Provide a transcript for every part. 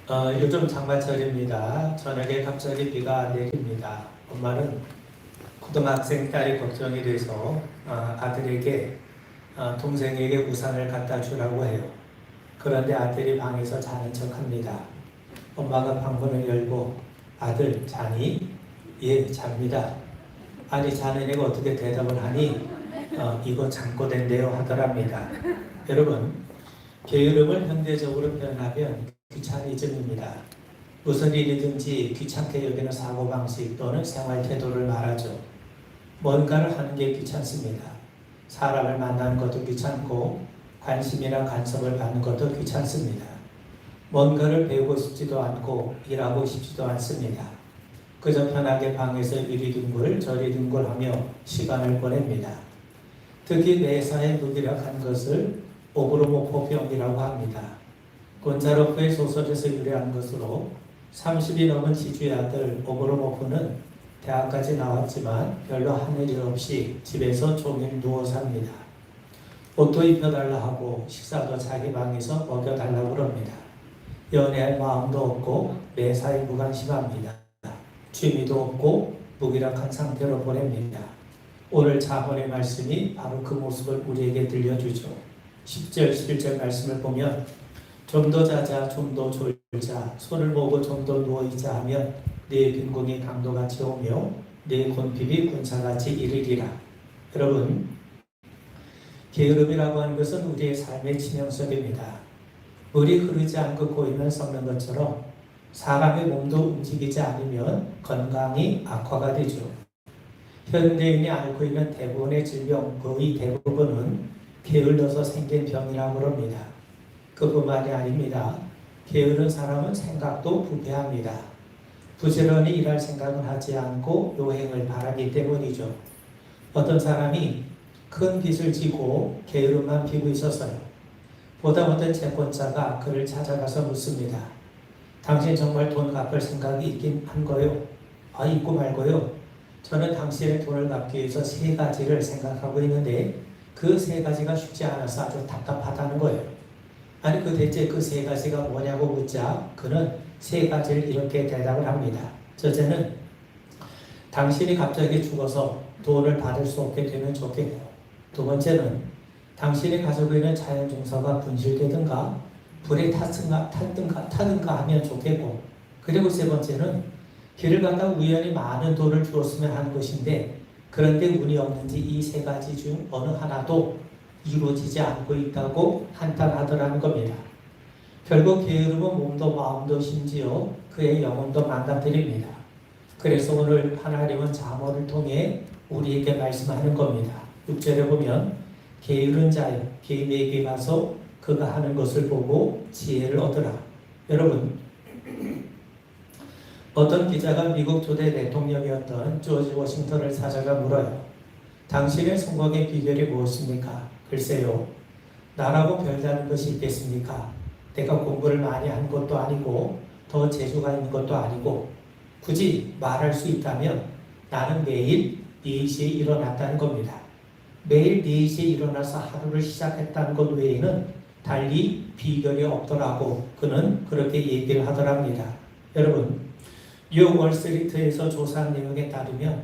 요즘 장마철입니다. 저녁에 갑자기 비가 내립니다. 엄마는 고등학생 딸이 걱정이 돼서 아들에게 동생에게 우산을 갖다 주라고 해요. 그런데 아들이 방에서 자는 척합니다. 엄마가 방문을 열고 아들 자니? 예, 잡니다. 아니 자는 애가 어떻게 대답을 하니? 이거 잠꼬대인데요 하더랍니다. 여러분, 게으름을 현대적으로 표현하면 귀차니즘입니다. 무슨 일이든지 귀찮게 여기는 사고방식 또는 생활태도를 말하죠. 뭔가를 하는 게 귀찮습니다. 사람을 만나는 것도 귀찮고 관심이나 간섭을 받는 것도 귀찮습니다. 뭔가를 배우고 싶지도 않고 일하고 싶지도 않습니다. 그저 편하게 방에서 이리 둥글 저리 둥글하며 시간을 보냅니다. 특히 매사에 무기력한 것을 오브로모포병이라고 합니다. 곤자로프의 소설에서 유래한 것으로 30이 넘은 지주의 아들 오브로모프는 대학까지 나왔지만 별로 하는 일 없이 집에서 종일 누워 삽니다. 옷도 입혀달라 하고 식사도 자기 방에서 먹여달라고 그럽니다. 연애할 마음도 없고 매사에 무관심합니다. 취미도 없고 무기력한 상태로 보냅니다. 오늘 자문의 말씀이 바로 그 모습을 우리에게 들려주죠. 10절, 11절 말씀을 보면 좀 더 자자, 좀 더 졸자, 손을 모으고 좀 더 누워있자 하면 네 빈궁이 강도같이 오며 네 곤핍이 군사같이 이르리라. 여러분, 게으름이라고 하는 것은 우리의 삶의 치명적입니다. 물이 흐르지 않고 고이면 썩는 것처럼 사람의 몸도 움직이지 않으면 건강이 악화가 되죠. 현대인이 앓고 있는 대부분의 질병, 거의 대부분은 게을러서 생긴 병이라고 합니다. 그뿐만이 아닙니다. 게으른 사람은 생각도 부패합니다. 부지런히 일할 생각은 하지 않고 요행을 바라기 때문이죠. 어떤 사람이 큰 빚을 지고 게으름만 피고 있었어요. 보다 못한 채권자가 그를 찾아가서 묻습니다. 당신 정말 돈 갚을 생각이 있긴 한 거요? 있고 말고요. 저는 당신의 돈을 갚기 위해서 세 가지를 생각하고 있는데 그 세 가지가 쉽지 않아서 아주 답답하다는 거예요. 아니 대체 그 세 가지가 뭐냐고 묻자 그는 세 가지를 이렇게 대답을 합니다. 첫째는 당신이 갑자기 죽어서 돈을 받을 수 없게 되면 좋겠고, 두 번째는 당신이 가지고 있는 자연증서가 분실되든가 불에 타든가 하면 좋겠고, 그리고 세 번째는 길을 가다 우연히 많은 돈을 주었으면 하는 것인데 그런데 운이 없는지 이 세 가지 중 어느 하나도 이루어지지 않고 있다고 한탄하더라는 겁니다. 결국 게으름은 몸도 마음도 심지어 그의 영혼도 망가뜨립니다. 그래서 오늘 하나님은 잠언을 통해 우리에게 말씀하는 겁니다. 6절에 보면 게으른 자여 개인에게 가서 그가 하는 것을 보고 지혜를 얻으라. 여러분, 어떤 기자가 미국 초대 대통령이었던 조지 워싱턴을 찾아가 물어요. 당신의 성공의 비결이 무엇입니까? 글쎄요, 나라고 별다른 것이 있겠습니까? 내가 공부를 많이 한 것도 아니고 더 재주가 있는 것도 아니고 굳이 말할 수 있다면 나는 매일 4시에 일어났다는 겁니다. 매일 4시에 일어나서 하루를 시작했다는 것 외에는 달리 비결이 없더라고 그는 그렇게 얘기를 하더랍니다. 여러분, 뉴욕 월스트리트에서 조사한 내용에 따르면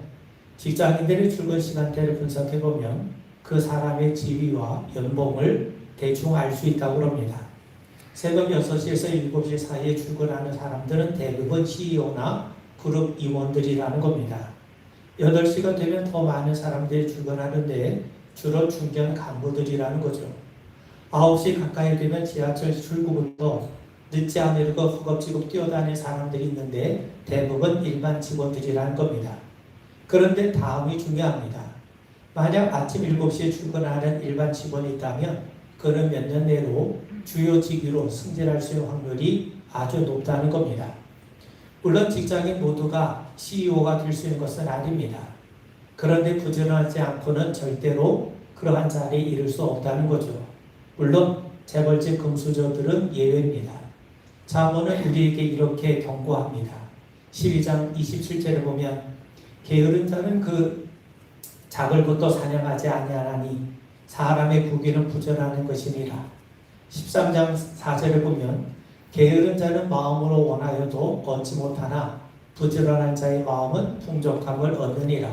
직장인들의 출근 시간대를 분석해보면 그 사람의 지위와 연봉을 대충 알 수 있다고 합니다. 새벽 6시에서 7시 사이에 출근하는 사람들은 대부분 CEO나 그룹 임원들이라는 겁니다. 8시가 되면 더 많은 사람들이 출근하는데 주로 중견 간부들이라는 거죠. 9시 가까이 되면 지하철 출구부터 늦지 않으려고 허겁지겁 뛰어다니는 사람들이 있는데 대부분 일반 직원들이라는 겁니다. 그런데 다음이 중요합니다. 만약 아침 7시에 출근하는 일반 직원이 있다면 그는 몇 년 내로 주요 직위로 승진할 수 있는 확률이 아주 높다는 겁니다. 물론 직장인 모두가 CEO가 될 수 있는 것은 아닙니다. 그런데 부지런하지 않고는 절대로 그러한 자리에 이를 수 없다는 거죠. 물론 재벌집 금수저들은 예외입니다. 잠언은 우리에게 이렇게 경고합니다. 12장 27절에 보면 게으른 자는 그 잡을 것도 사냥하지 아니하나니 사람의 부귀는 부전하는 것이니라. 13장 4절에 보면 게으른 자는 마음으로 원하여도 얻지 못하나 부지런한 자의 마음은 풍족함을 얻느니라.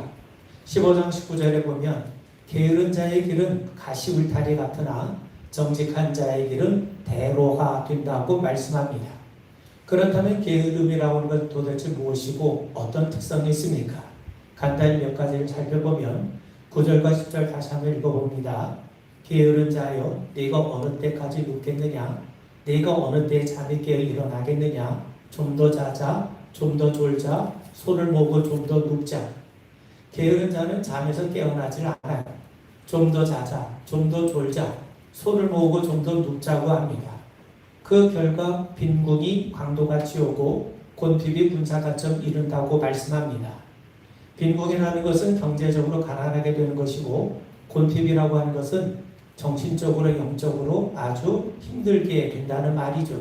15장 19절에 보면 게으른 자의 길은 가시 울타리 같으나 정직한 자의 길은 대로가 된다고 말씀합니다. 그렇다면 게으름이라고 하는 건 도대체 무엇이고 어떤 특성이 있습니까? 간단히 몇 가지를 살펴보면 9절과 10절 다시 한번 읽어봅니다. 게으른 자여 네가 어느 때까지 눕겠느냐? 네가 어느 때 잠이 깨어 일어나겠느냐? 좀 더 자자, 좀 더 졸자, 손을 모으고 좀 더 눕자. 게으른 자는 잠에서 깨어나질 않아요. 좀 더 자자, 좀 더 졸자, 손을 모으고 좀 더 눕자고 합니다. 그 결과 빈궁이 광도같이 오고 곤핍이 군사같이 이른다고 말씀합니다. 빈궁이라는 것은 경제적으로 가난하게 되는 것이고 곤핍이라고 하는 것은 정신적으로 영적으로 아주 힘들게 된다는 말이죠.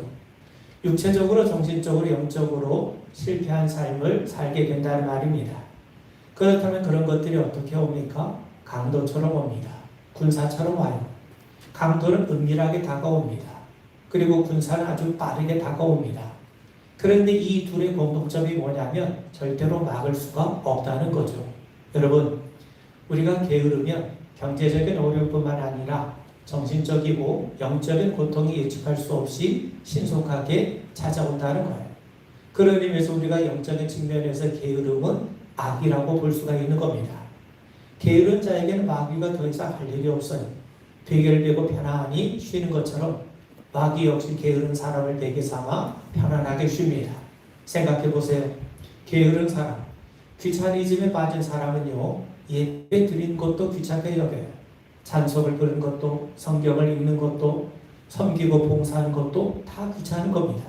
육체적으로 정신적으로 영적으로 실패한 삶을 살게 된다는 말입니다. 그렇다면 그런 것들이 어떻게 옵니까? 강도처럼 옵니다. 군사처럼 와요. 강도는 은밀하게 다가옵니다. 그리고 군사는 아주 빠르게 다가옵니다. 그런데 이 둘의 공통점이 뭐냐면 절대로 막을 수가 없다는 거죠. 여러분, 우리가 게으르면 경제적인 어려움뿐만 아니라 정신적이고 영적인 고통이 예측할 수 없이 신속하게 찾아온다는 거예요. 그런 의미에서 우리가 영적인 측면에서 게으름은 악이라고 볼 수가 있는 겁니다. 게으른 자에게는 마귀가 더 이상 할 일이 없어요. 베개를 베고 편안히 쉬는 것처럼 마귀 역시 게으른 사람을 베개 삼아 편안하게 쉽니다. 생각해 보세요. 게으른 사람, 귀차니즘에 빠진 사람은요, 예배 드린 것도 귀찮게 여겨요. 찬송을 부르는 것도, 성경을 읽는 것도, 섬기고 봉사하는 것도 다 귀찮은 겁니다.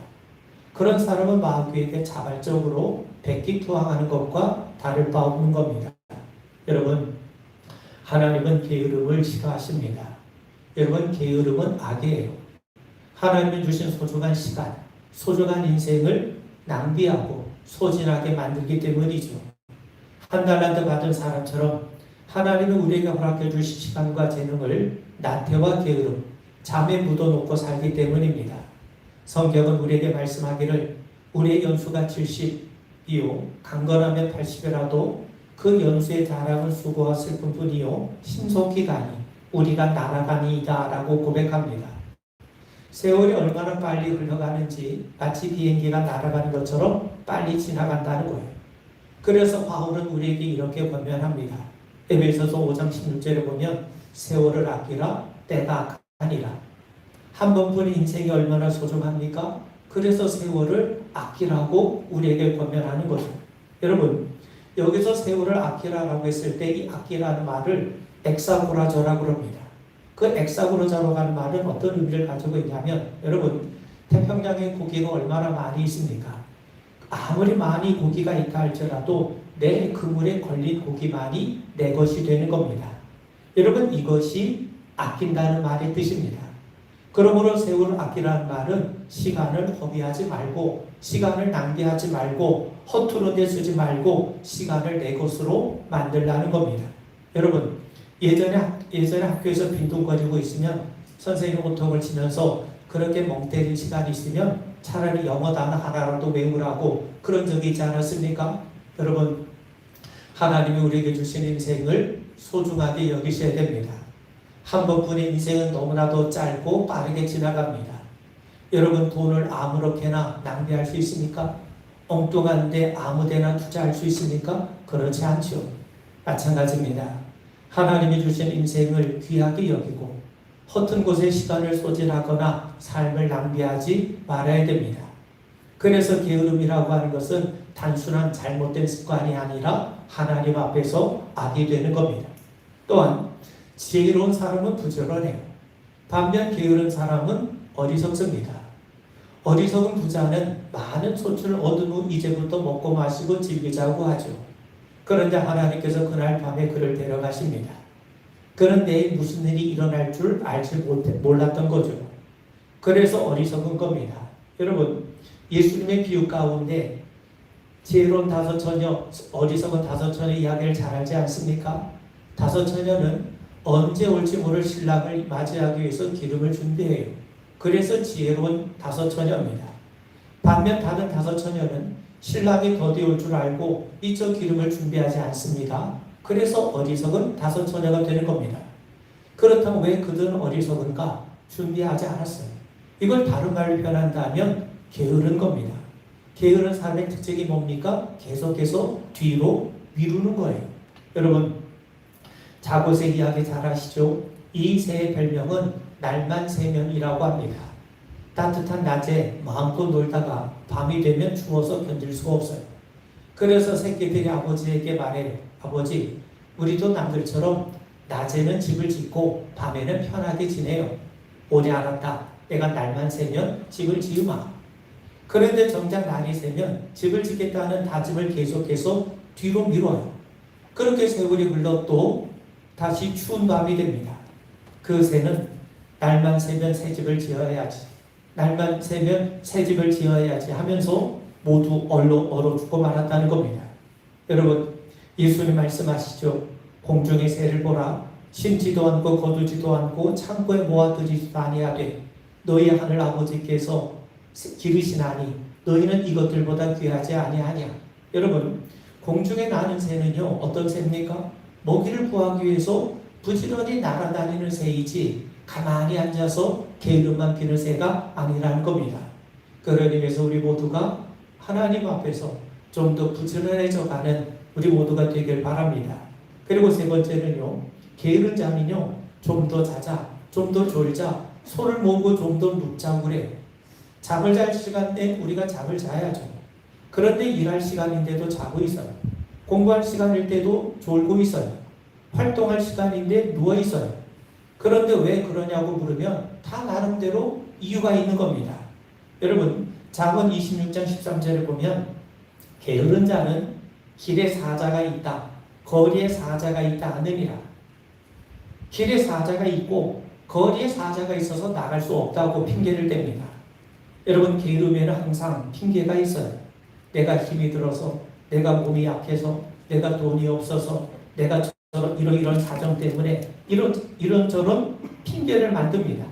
그런 사람은 마귀에게 자발적으로 백기투항하는 것과 다를 바 없는 겁니다. 여러분, 하나님은 게으름을 싫어하십니다. 여러분, 게으름은 악이에요. 하나님이 주신 소중한 시간, 소중한 인생을 낭비하고 소진하게 만들기 때문이죠. 한 달란트 받은 사람처럼 하나님은 우리에게 허락해 주신 시간과 재능을 나태와 게으름, 잠에 묻어놓고 살기 때문입니다. 성경은 우리에게 말씀하기를 우리의 연수가 70이요 강건하면 80이라도 그 연수의 자랑은 수고와 슬픔뿐이요 신속히 가니 우리가 날아가니이다 라고 고백합니다. 세월이 얼마나 빨리 흘러가는지 마치 비행기가 날아가는 것처럼 빨리 지나간다는 거예요. 그래서 바울은 우리에게 이렇게 권면합니다. 에베소서 5장 16절에 보면 세월을 아끼라 때가 아니라. 한 번뿐인 인생이 얼마나 소중합니까? 그래서 세월을 아끼라고 우리에게 권면하는 거죠. 여러분, 여기서 세월을 아끼라라고 했을 때 이 아끼라는 말을 엑사고라저라고 합니다. 그 엑사고라저라고 하는 말은 어떤 의미를 가지고 있냐면, 여러분, 태평양에 고기가 얼마나 많이 있습니까? 아무리 많이 고기가 있다 할지라도 내 그물에 걸린 고기만이 내 것이 되는 겁니다. 여러분, 이것이 아낀다는 말의 뜻입니다. 그러므로 세월을 아끼라는 말은 시간을 허비하지 말고, 시간을 낭비하지 말고, 허투루 데 쓰지 말고 시간을 내 것으로 만들라는 겁니다. 여러분, 예전에 학교에서 빈둥거리고 있으면 선생님 호통을 치면서 그렇게 멍 때릴 시간이 있으면 차라리 영어 단어 하나라도 외우라고 그런 적이 있지 않았습니까? 여러분, 하나님이 우리에게 주신 인생을 소중하게 여기셔야 됩니다. 한 번뿐인 인생은 너무나도 짧고 빠르게 지나갑니다. 여러분, 돈을 아무렇게나 낭비할 수 있습니까? 엉뚱한데 아무데나 투자할 수 있습니까? 그렇지 않죠. 마찬가지입니다. 하나님이 주신 인생을 귀하게 여기고 허튼 곳에 시간을 소진하거나 삶을 낭비하지 말아야 됩니다. 그래서 게으름이라고 하는 것은 단순한 잘못된 습관이 아니라 하나님 앞에서 악이 되는 겁니다. 또한 지혜로운 사람은 부지런해요. 반면 게으른 사람은 어리석습니다. 어리석은 부자는 많은 소출을 얻은 후 이제부터 먹고 마시고 즐기자고 하죠. 그런데 하나님께서 그날 밤에 그를 데려가십니다. 그는 내일 무슨 일이 일어날 줄 알지 몰랐던 거죠. 그래서 어리석은 겁니다. 여러분, 예수님의 비유 가운데 지혜로운 5처녀, 어리석은 5처녀 이야기를 잘 알지 않습니까? 5처녀는 언제 올지 모를 신랑을 맞이하기 위해서 기름을 준비해요. 그래서 지혜로운 5처녀입니다. 반면 다른 5처녀는 신랑이 더디 올 줄 알고 이쪽 기름을 준비하지 않습니다. 그래서 어리석은 5처녀가 되는 겁니다. 그렇다면 왜 그들은 어리석은가? 준비하지 않았어요. 이걸 다른 말로 표현한다면 게으른 겁니다. 게으른 사람의 특징이 뭡니까? 계속해서 뒤로 미루는 거예요. 여러분, 자고새 이야기 잘 아시죠? 이 새의 별명은 날만 새면이라고 합니다. 따뜻한 낮에 마음껏 놀다가 밤이 되면 추워서 견딜 수가 없어요. 그래서 새끼들이 아버지에게 말해요. 아버지, 우리도 남들처럼 낮에는 집을 짓고 밤에는 편하게 지내요. 오래 알았다. 내가 날만 새면 집을 지으마. 그런데 정작 날이 새면 집을 짓겠다는 다짐을 계속해서 뒤로 미뤄요. 그렇게 세월이 흘러 또 다시 추운 밤이 됩니다. 그 새는 날만 새면 새 집을 지어야지. 날만 새면 새 집을 지어야지 하면서 모두 얼어 죽고 말았다는 겁니다. 여러분, 예수님 말씀하시죠. 공중의 새를 보라. 심지도 않고 거두지도 않고 창고에 모아두지도 아니하되 너희 하늘 아버지께서 기르시나니 너희는 이것들보다 귀하지 아니하냐. 여러분, 공중에 나는 새는요, 어떤 새입니까? 먹이를 구하기 위해서 부지런히 날아다니는 새이지 가만히 앉아서 게으름만 피는 새가 아니라는 겁니다. 그런 의미에서 우리 모두가 하나님 앞에서 좀 더 부지런해져 가는 우리 모두가 되길 바랍니다. 그리고 세 번째는요, 게으른 자는요, 좀 더 자자, 좀 더 졸자, 손을 모으고 좀 더 눕자고 그래요. 잠을 잘 시간에 우리가 잠을 자야죠. 그런데 일할 시간인데도 자고 있어요. 공부할 시간일 때도 졸고 있어요. 활동할 시간인데 누워 있어요. 그런데 왜 그러냐고 물으면 다 나름대로 이유가 있는 겁니다. 여러분, 잠언 26장 13절을 보면 게으른 자는 길에 사자가 있다, 거리에 사자가 있다 하느니라. 길에 사자가 있고 거리에 사자가 있어서 나갈 수 없다고 핑계를 댑니다. 여러분, 게으름에는 항상 핑계가 있어요. 내가 힘이 들어서, 내가 몸이 약해서, 내가 돈이 없어서, 내가 이런 사정 때문에 이런저런 핑계를 만듭니다.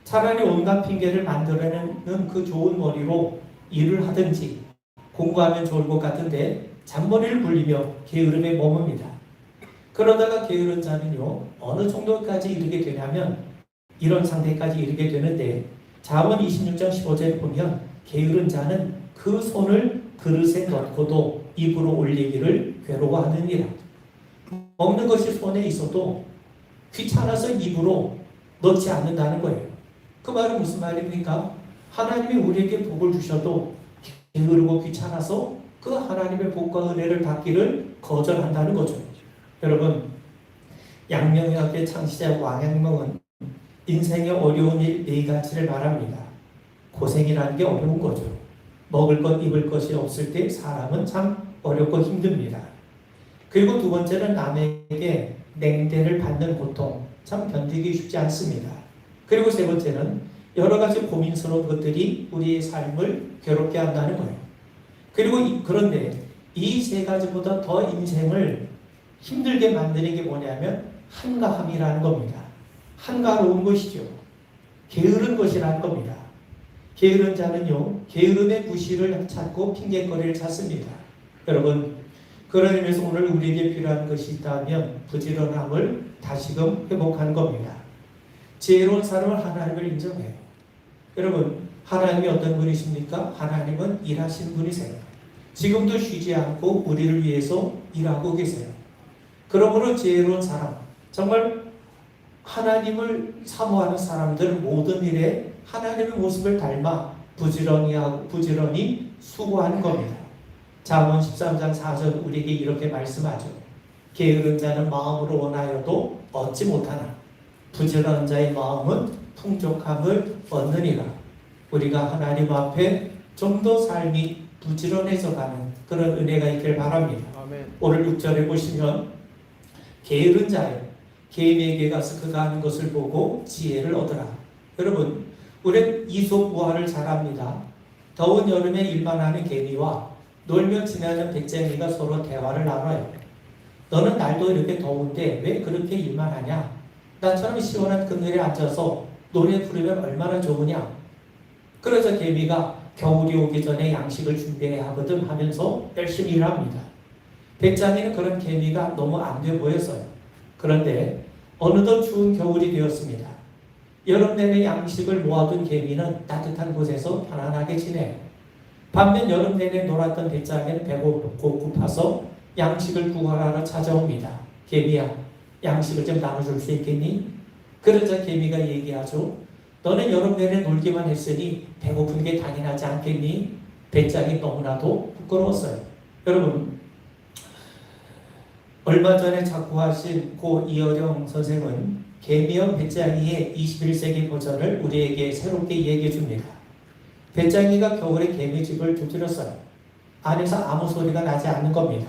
차라리 온갖 핑계를 만들어내는 그 좋은 머리로 일을 하든지 공부하면 좋을 것 같은데 잔머리를 굴리며 게으름에 머뭅니다. 그러다가 게으른 자는요, 어느 정도까지 이르게 되냐면 이런 상태까지 이르게 되는데 잠언 26장 15절에 보면 게으른 자는 그 손을 그릇에 넣고도 입으로 올리기를 괴로워하느니라. 먹는 것이 손에 있어도 귀찮아서 입으로 넣지 않는다는 거예요. 그 말은 무슨 말입니까? 하나님이 우리에게 복을 주셔도 게으르고 귀찮아서 그 하나님의 복과 은혜를 받기를 거절한다는 거죠. 여러분, 양명학의 창시자 왕양명은 인생의 어려운 일 4가지를 말합니다. 고생이라는 게 어려운 거죠. 먹을 것, 입을 것이 없을 때 사람은 참 어렵고 힘듭니다. 그리고 두 번째는 남에게 냉대를 받는 고통, 참 견디기 쉽지 않습니다. 그리고 세 번째는 여러 가지 고민스러운 것들이 우리의 삶을 괴롭게 한다는 거예요. 그리고 그런데 이 3가지보다 더 인생을 힘들게 만드는 게 뭐냐면 한가함이라는 겁니다. 한가로운 것이죠. 게으른 것이라는 겁니다. 게으른 자는요, 게으름의 구실을 찾고 핑계거리를 찾습니다. 여러분, 그런 의미에서 오늘 우리에게 필요한 것이 있다면 부지런함을 다시금 회복하는 겁니다. 지혜로운 사람은 하나님을 인정해요. 여러분, 하나님이 어떤 분이십니까? 하나님은 일하시는 분이세요. 지금도 쉬지 않고 우리를 위해서 일하고 계세요. 그러므로 지혜로운 사람, 정말 하나님을 사모하는 사람들은 모든 일에 하나님의 모습을 닮아 부지런히 수고하는 겁니다. 잠언 13장 4절 우리에게 이렇게 말씀하죠. 게으른 자는 마음으로 원하여도 얻지 못하나 부지런한 자의 마음은 풍족함을 얻느니라. 우리가 하나님 앞에 좀 더 삶이 부지런해져 가는 그런 은혜가 있길 바랍니다. 아멘. 오늘 6절에 보시면 게으른 자여 개미에게 가서 그가 하는 것을 보고 지혜를 얻으라. 여러분, 우리는 이솝우화를 잘 압니다. 더운 여름에 일만 하는 개미와 놀며 지내는 백쟁이가 서로 대화를 나눠요. 너는 날도 이렇게 더운데 왜 그렇게 일만 하냐? 나처럼 시원한 그늘에 앉아서 노래 부르면 얼마나 좋으냐? 그래서 개미가 겨울이 오기 전에 양식을 준비해야 하거든 하면서 열심히 일합니다. 배짱이는 그런 개미가 너무 안 돼 보였어요. 그런데 어느덧 추운 겨울이 되었습니다. 여름 내내 양식을 모아둔 개미는 따뜻한 곳에서 편안하게 지내요. 반면 여름 내내 놀았던 배짱이는 배고프고 고파서 양식을 구하러 찾아옵니다. 개미야, 양식을 좀 나눠줄 수 있겠니? 그러자 개미가 얘기하죠. 너는 여름 내내 놀기만 했으니 배고픈 게 당연하지 않겠니? 배짱이 너무나도 부끄러웠어요. 여러분, 얼마 전에 작고하신 고 이어령 선생은 개미형 배짱이의 21세기 버전을 우리에게 새롭게 얘기해 줍니다. 배짱이가 겨울에 개미집을 두드렸어요. 안에서 아무 소리가 나지 않는 겁니다.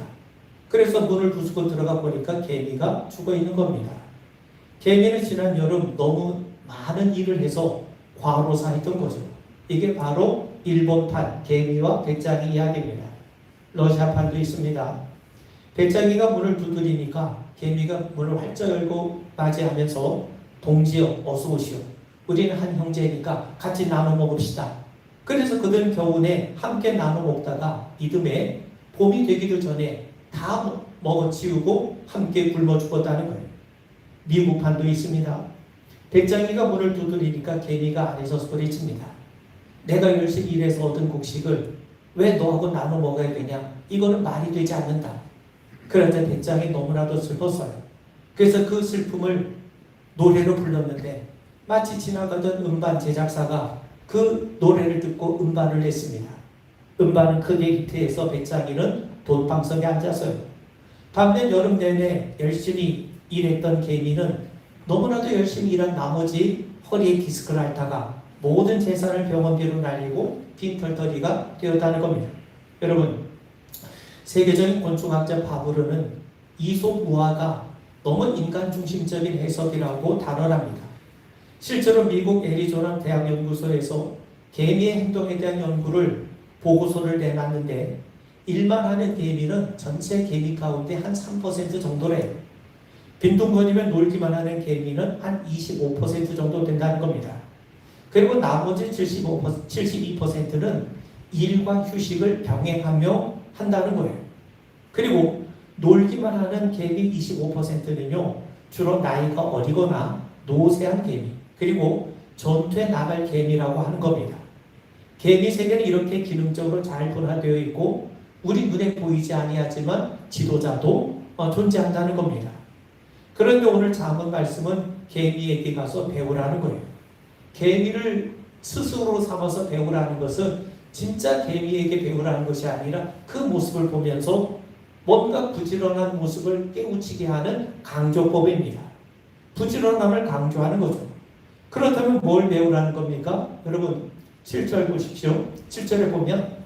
그래서 문을 부수고 들어가 보니까 개미가 죽어 있는 겁니다. 개미는 지난 여름 너무 많은 일을 해서 과로사했던 거죠. 이게 바로 일본판 개미와 배짱이 이야기입니다. 러시아판도 있습니다. 배짱이가 문을 두드리니까 개미가 문을 활짝 열고 맞이하면서 동지여 어서 오시오. 우리는 한 형제니까 같이 나눠 먹읍시다. 그래서 그들은 겨우내 함께 나눠 먹다가 이듬해 봄이 되기도 전에 다 먹어치우고 함께 굶어 죽었다는 거예요. 미국판도 있습니다. 배짱이가 문을 두드리니까 개미가 안에서 소리칩니다. 내가 열심히 일해서 얻은 곡식을 왜 너하고 나눠 먹어야 되냐? 이거는 말이 되지 않는다. 그런데 배짱이 너무나도 슬펐어요. 그래서 그 슬픔을 노래로 불렀는데 마치 지나가던 음반 제작사가 그 노래를 듣고 음반을 냈습니다. 음반은 크게 히트해서 배짱이는 돈방석에 앉았어요. 반면 여름 내내 열심히 일했던 개미는 너무나도 열심히 일한 나머지 허리에 디스크를 앓다가 모든 재산을 병원비로 날리고 빈털터리가 되었다는 겁니다. 여러분, 세계적인 곤충학자 바브르는 이솝우화가 너무 인간 중심적인 해석이라고 단언합니다. 실제로 미국 애리조나 대학 연구소에서 개미의 행동에 대한 연구를 보고서를 내놨는데 일만 하는 개미는 전체 개미 가운데 한 3% 정도래요. 빈둥거리며 놀기만 하는 개미는 한 25% 정도 된다는 겁니다. 그리고 나머지 72%는 일과 휴식을 병행하며 한다는 거예요. 그리고 놀기만 하는 개미 25%는요, 주로 나이가 어리거나 노쇠한 개미, 그리고 전투에 나갈 개미라고 하는 겁니다. 개미 세계는 이렇게 기능적으로 잘 분화되어 있고 우리 눈에 보이지 아니하지만 지도자도 존재한다는 겁니다. 그런데 오늘 잠언 말씀은 개미에게 가서 배우라는 거예요. 개미를 스스로 삼아서 배우라는 것은 진짜 개미에게 배우라는 것이 아니라 그 모습을 보면서 뭔가 부지런한 모습을 깨우치게 하는 강조법입니다. 부지런함을 강조하는 거죠. 그렇다면 뭘 배우라는 겁니까? 여러분 7절 보십시오. 7절에 보면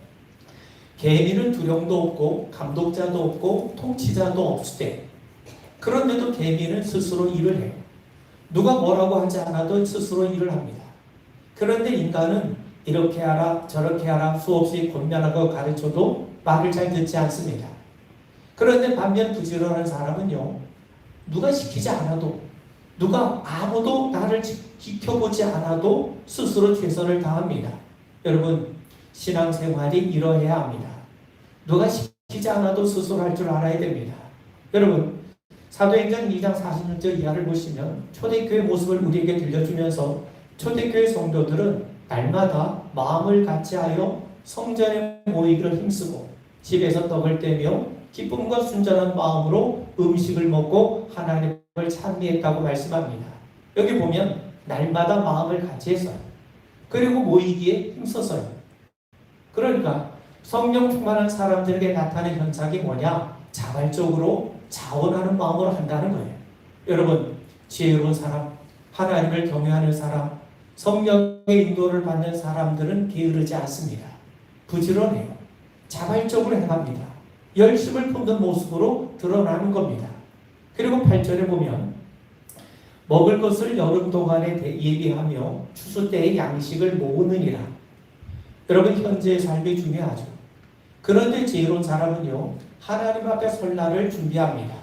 개미는 두령도 없고 감독자도 없고 통치자도 없으되 그런데도 개미는 스스로 일을 해요. 누가 뭐라고 하지 않아도 스스로 일을 합니다. 그런데 인간은 이렇게 하라 저렇게 하라 수없이 권면하고 가르쳐도 말을 잘 듣지 않습니다. 그런데 반면 부지런한 사람은요, 누가 시키지 않아도 누가 아무도 나를 지켜보지 않아도 스스로 최선을 다합니다. 여러분, 신앙생활이 이러해야 합니다. 누가 시키지 않아도 스스로 할 줄 알아야 됩니다. 여러분, 사도행전 2장 46절 이하를 보시면 초대교회 모습을 우리에게 들려주면서 초대교회 성도들은 날마다 마음을 같이하여 성전에 모이기를 힘쓰고 집에서 떡을 떼며 기쁨과 순전한 마음으로 음식을 먹고 하나님을 찬미했다고 말씀합니다. 여기 보면 날마다 마음을 같이 했어요. 그리고 모이기에 힘썼어요. 그러니까 성령 충만한 사람들에게 나타나는 현상이 뭐냐? 자발적으로 자원하는 마음으로 한다는 거예요. 여러분, 지혜로운 사람, 하나님을 경외하는 사람, 성령의 인도를 받는 사람들은 게으르지 않습니다. 부지런해요. 자발적으로 행합니다. 열심을 품는 모습으로 드러나는 겁니다. 그리고 8절에 보면 먹을 것을 여름 동안에 예비하며 추수 때의 양식을 모으느니라. 여러분, 현재의 삶이 중요하죠. 그런데 지혜로운 사람은요, 하나님 앞에 설날을 준비합니다.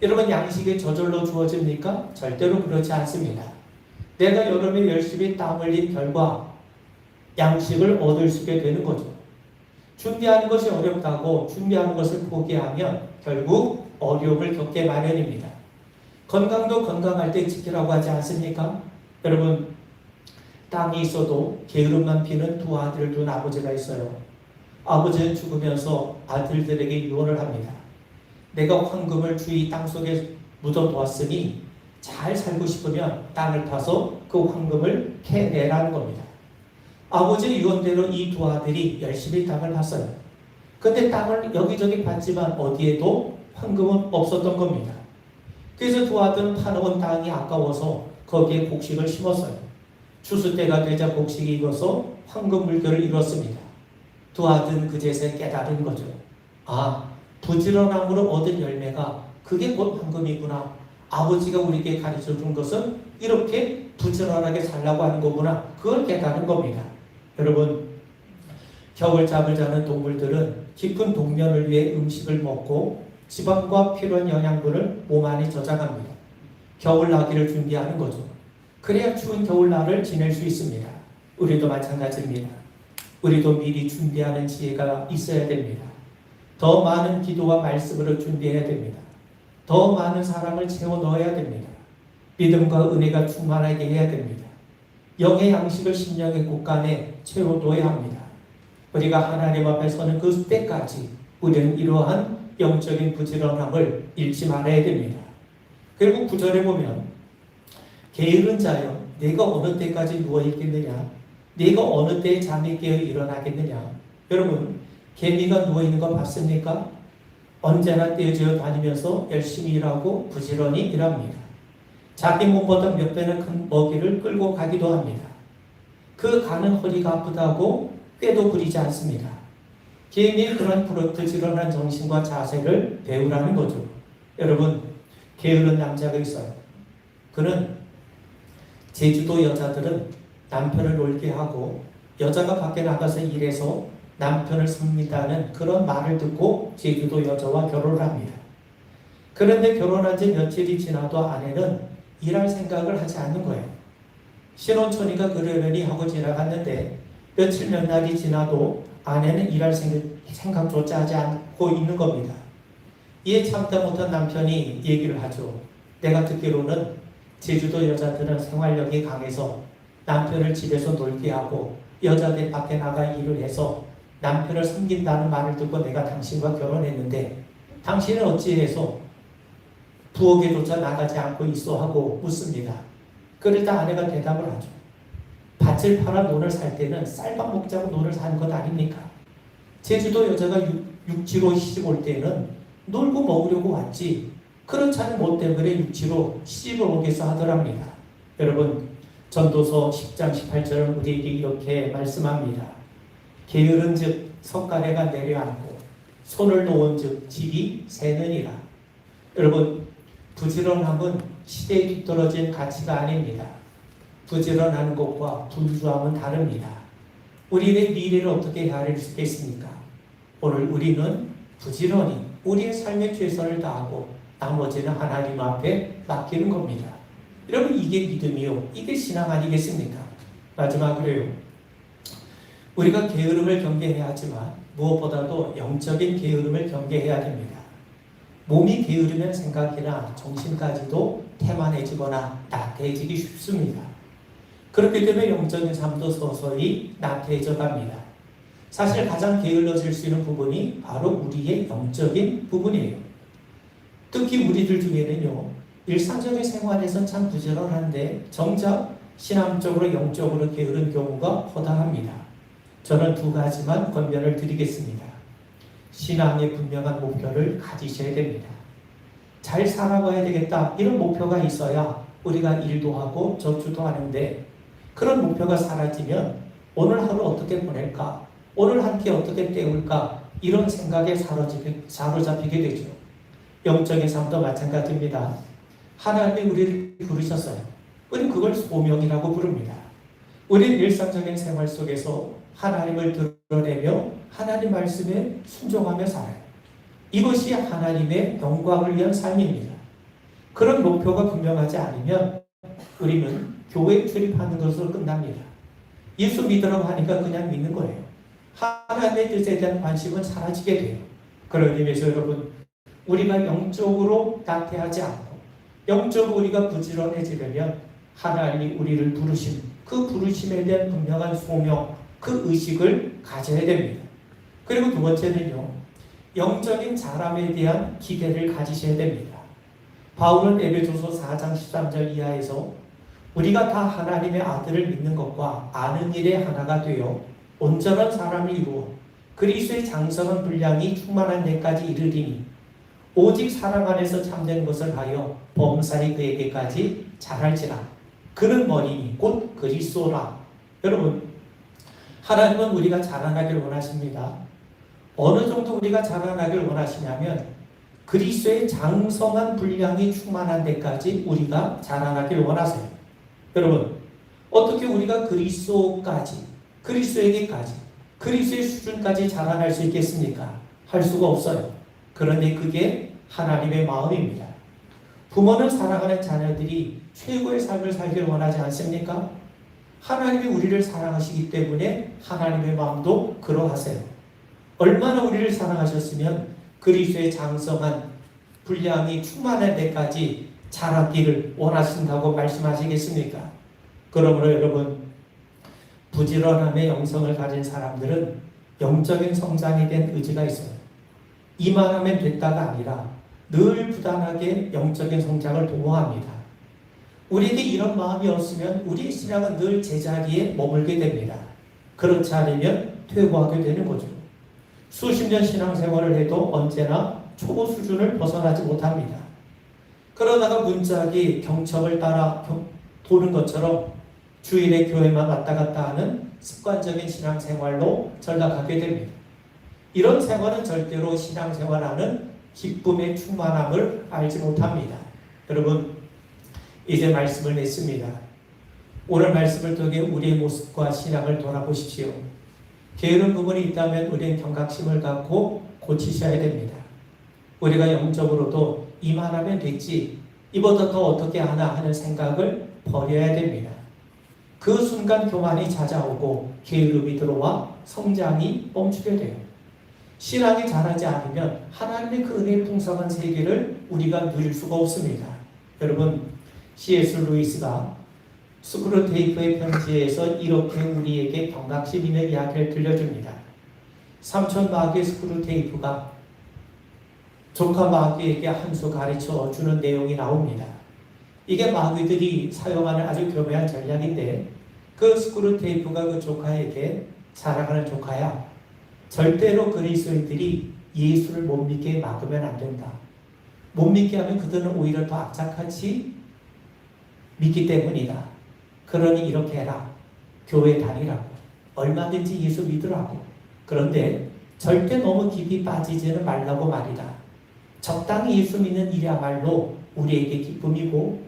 여러분, 양식이 저절로 주어집니까? 절대로 그렇지 않습니다. 내가 여름에 열심히 땀 흘린 결과 양식을 얻을 수 있게 되는 거죠. 준비하는 것이 어렵다고 준비하는 것을 포기하면 결국 어려움을 겪게 마련입니다. 건강도 건강할 때 지키라고 하지 않습니까? 여러분, 땅이 있어도 게으름만 피는 두 아들을 둔 아버지가 있어요. 아버지는 죽으면서 아들들에게 유언을 합니다. 내가 황금을 주의 땅속에 묻어두었으니 잘 살고 싶으면 땅을 파서 그 황금을 캐내라는 겁니다. 아버지의 유언대로 이 두 아들이 열심히 땅을 팠어요. 근데 땅을 여기저기 팠지만 어디에도 황금은 없었던 겁니다. 그래서 두 아들은 파놓은 땅이 아까워서 거기에 곡식을 심었어요. 추수 때가 되자 곡식이 익어서 황금 물결을 이뤘습니다. 두 아들은 그제서야 깨달은 거죠. 아, 부지런함으로 얻은 열매가 그게 곧 황금이구나. 아버지가 우리에게 가르쳐 준 것은 이렇게 부지런하게 살라고 하는 거구나. 그걸 깨달은 겁니다. 여러분, 겨울잠을 자는 동물들은 깊은 동면을 위해 음식을 먹고 지방과 필요한 영양분을 몸 안에 저장합니다. 겨울나기를 준비하는 거죠. 그래야 추운 겨울날을 지낼 수 있습니다. 우리도 마찬가지입니다. 우리도 미리 준비하는 지혜가 있어야 됩니다. 더 많은 기도와 말씀으로 준비해야 됩니다. 더 많은 사랑을 채워 넣어야 됩니다. 믿음과 은혜가 충만하게 해야 됩니다. 영의 양식을 심령의 곳간에 채워 넣어야 합니다. 우리가 하나님 앞에 서는 그 때까지 우리는 이러한 영적인 부지런함을 잃지 말아야 됩니다. 그리고 9절에 보면 게으른 자여 내가 어느 때까지 누워있겠느냐, 네가 어느 때에 잠이 깨어 일어나겠느냐. 여러분, 개미가 누워있는 거 봤습니까? 언제나 떼어지어 다니면서 열심히 일하고 부지런히 일합니다. 자기 몸보다 몇 배는 큰 먹이를 끌고 가기도 합니다. 그 가는 허리가 아프다고 꾀도 부리지 않습니다. 개미의 그런 부지런한 정신과 자세를 배우라는 거죠. 여러분, 게으른 남자가 있어요. 그는 제주도 여자들은 남편을 놀게 하고 여자가 밖에 나가서 일해서 남편을 섭니다는 그런 말을 듣고 제주도 여자와 결혼을 합니다. 그런데 결혼한 지 며칠이 지나도 아내는 일할 생각을 하지 않는 거예요. 신혼초니까 그러려니 하고 지나갔는데 며칠 몇 날이 지나도 아내는 일할 생각조차 하지 않고 있는 겁니다. 이에 참다 못한 남편이 얘기를 하죠. 내가 듣기로는 제주도 여자들은 생활력이 강해서 남편을 집에서 놀게 하고 여자들 밖에 나가 일을 해서 남편을 섬긴다는 말을 듣고 내가 당신과 결혼했는데 당신은 어찌해서 부엌에조차 나가지 않고 있어 하고 묻습니다. 그러다 아내가 대답을 하죠. 밭을 팔아 논을 살 때는 쌀밥 먹자고 논을 사는 것 아닙니까? 제주도 여자가 육지로 시집 올 때는 놀고 먹으려고 왔지 그렇지 않은 뭐 때문에 육지로 시집을 오겠어 하더랍니다. 여러분, 전도서 10장 18절은 우리에게 이렇게 말씀합니다. 게으른 즉 석가래가 내려앉고 손을 놓은 즉 집이 새느니라. 여러분, 부지런함은 시대에 뒤떨어진 가치가 아닙니다. 부지런하는 것과 분주함은 다릅니다. 우리의 미래를 어떻게 헤아릴 수 있겠습니까? 오늘 우리는 부지런히 우리의 삶의 최선을 다하고 나머지는 하나님 앞에 맡기는 겁니다. 여러분, 이게 믿음이요. 이게 신앙 아니겠습니까? 마지막으로요. 우리가 게으름을 경계해야 하지만 무엇보다도 영적인 게으름을 경계해야 됩니다. 몸이 게으르면 생각이나 정신까지도 태만해지거나 나태해지기 쉽습니다. 그렇기 때문에 영적인 삶도 서서히 나태해져 갑니다. 사실 가장 게을러질 수 있는 부분이 바로 우리의 영적인 부분이에요. 특히 우리들 중에는요, 일상적인 생활에선 참 부지런한데 정작 신앙적으로 영적으로 게으른 경우가 허다합니다. 저는 두 가지만 권면을 드리겠습니다. 신앙의 분명한 목표를 가지셔야 됩니다. 잘 살아가야 되겠다, 이런 목표가 있어야 우리가 일도 하고 저축도 하는데 그런 목표가 사라지면 오늘 하루 어떻게 보낼까, 오늘 한 끼 어떻게 때울까, 이런 생각에 사로잡히게 되죠. 영적인 삶도 마찬가지입니다. 하나님이 우리를 부르셨어요. 우리는 그걸 소명이라고 부릅니다. 우리는 일상적인 생활 속에서 하나님을 드러내며 하나님 말씀에 순종하며 살아요. 이것이 하나님의 영광을 위한 삶입니다. 그런 목표가 분명하지 않으면 우리는 교회에 출입하는 것으로 끝납니다. 예수 믿으라고 하니까 그냥 믿는 거예요. 하나님의 뜻에 대한 관심은 사라지게 돼요. 그런 의미에서 여러분, 우리가 영적으로 나태하지 않고 영적으로 우리가 부지런해지려면 하나님이 우리를 부르신 그 부르심에 대한 분명한 소명, 그 의식을 가져야 됩니다. 그리고 두 번째는요, 영적인 자람에 대한 기대를 가지셔야 됩니다. 바울은 에베소서 4장 13절 이하에서 우리가 다 하나님의 아들을 믿는 것과 아는 일에 하나가 되어 온전한 사람을 이루어 그리스도의 장성한 분량이 충만한 데까지 이르리니 오직 사랑 안에서 참된 것을 하여 범사히 그에게까지 자랄지라. 그는 머리니 곧 그리스도라. 여러분, 하나님은 우리가 자라나길 원하십니다. 어느 정도 우리가 자라나길 원하시냐면 그리스도의 장성한 분량이 충만한 데까지 우리가 자라나길 원하세요. 여러분, 어떻게 우리가 그리스도에게까지 그리스도의 수준까지 자라날 수 있겠습니까? 할 수가 없어요. 그런데 그게 하나님의 마음입니다. 부모는 사랑하는 자녀들이 최고의 삶을 살기를 원하지 않습니까? 하나님이 우리를 사랑하시기 때문에 하나님의 마음도 그러하세요. 얼마나 우리를 사랑하셨으면 그리스도의 장성한 분량이 충만한 데까지 자라기를 원하신다고 말씀하시겠습니까? 그러므로 여러분, 부지런함의 영성을 가진 사람들은 영적인 성장에 대한 의지가 있어요. 이만하면 됐다가 아니라 늘 부단하게 영적인 성장을 도모합니다. 우리에게 이런 마음이 없으면 우리의 신앙은 늘 제자리에 머물게 됩니다. 그렇지 않으면 퇴보하게 되는 거죠. 수십 년 신앙생활을 해도 언제나 초보 수준을 벗어나지 못합니다. 그러다가 문짝이 경첩을 따라 도는 것처럼 주일에 교회만 왔다 갔다 하는 습관적인 신앙생활로 전락하게 됩니다. 이런 생활은 절대로 신앙생활하는 기쁨의 충만함을 알지 못합니다. 여러분, 이제 말씀을 맺습니다. 오늘 말씀을 통해 우리의 모습과 신앙을 돌아보십시오. 게으른 부분이 있다면 우리는 경각심을 갖고 고치셔야 됩니다. 우리가 영적으로도 이만하면 됐지, 이보다 더 어떻게 하나 하는 생각을 버려야 됩니다. 그 순간 교만이 찾아오고 게으름이 들어와 성장이 멈추게 돼요. 신앙이 자라지 않으면 하나님의 그 은혜의 풍성한 세계를 우리가 누릴 수가 없습니다. 여러분, C.S. 루이스가 스크루테이프의 편지에서 이렇게 우리에게 경각심 있는 이야기를 들려줍니다. 삼촌 마귀 스크루테이프가 조카 마귀에게 한 수 가르쳐 주는 내용이 나옵니다. 이게 마귀들이 사용하는 아주 교묘한 전략인데, 그 스크루테이프가 그 조카에게 자랑하는 조카야, 절대로 그리스도인들이 예수를 못 믿게 막으면 안 된다. 못 믿게 하면 그들은 오히려 더 악착같이 믿기 때문이다. 그러니 이렇게 해라. 교회 다니라고. 얼마든지 예수 믿으라고. 그런데 절대 너무 깊이 빠지지는 말라고 말이다. 적당히 예수 믿는 일이야말로 우리에게 기쁨이고,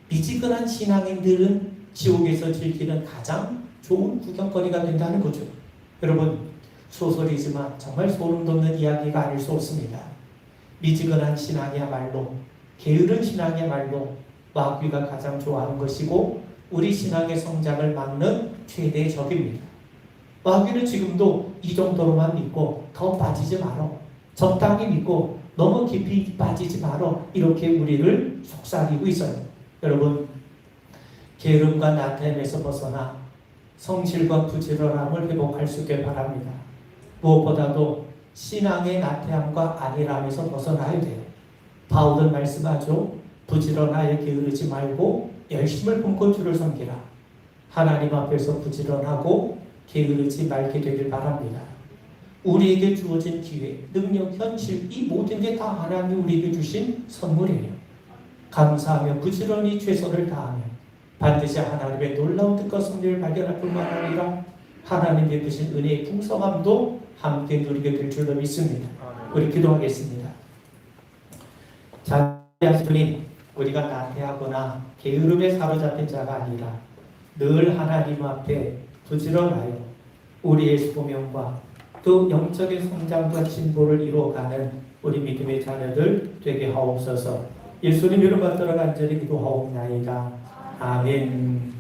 미지근한 신앙인들은 지옥에서 즐기는 가장 좋은 구경거리가 된다는 거죠. 여러분, 소설이지만 정말 소름 돋는 이야기가 아닐 수 없습니다. 미지근한 신앙이야말로, 게으른 신앙이야말로 마귀가 가장 좋아하는 것이고 우리 신앙의 성장을 막는 최대의 적입니다. 마귀는 지금도 이 정도로만 믿고 더 빠지지 말어, 적당히 믿고 너무 깊이 빠지지 말어, 이렇게 우리를 속삭이고 있어요. 여러분, 게으름과 나태함에서 벗어나 성실과 부지런함을 회복할 수 있길 바랍니다. 무엇보다도 신앙의 나태함과 안일함에서 벗어나야 돼요. 바울은 말씀하죠. 부지런하여 게으르지 말고 열심을 품고 주를 섬기라. 하나님 앞에서 부지런하고 게으르지 말게 되길 바랍니다. 우리에게 주어진 기회, 능력, 현실, 이 모든 게 다 하나님이 우리에게 주신 선물이에요. 감사하며 부지런히 최선을 다하면 반드시 하나님의 놀라운 뜻과 섭리를 발견할 뿐만 아니라 하나님 베푸신 은혜의 풍성함도 함께 누리게 될 줄로 믿습니다. 우리 기도하겠습니다. 자비하시니 우리가 나태하거나 게으름에 사로잡힌 자가 아니라 늘 하나님 앞에 부지런하여 우리의 소명과 또 영적인 성장과 진보를 이루어가는 우리 믿음의 자녀들 되게 하옵소서. 예수님 이름 받들어 간절히 기도하옵나이다. 아멘.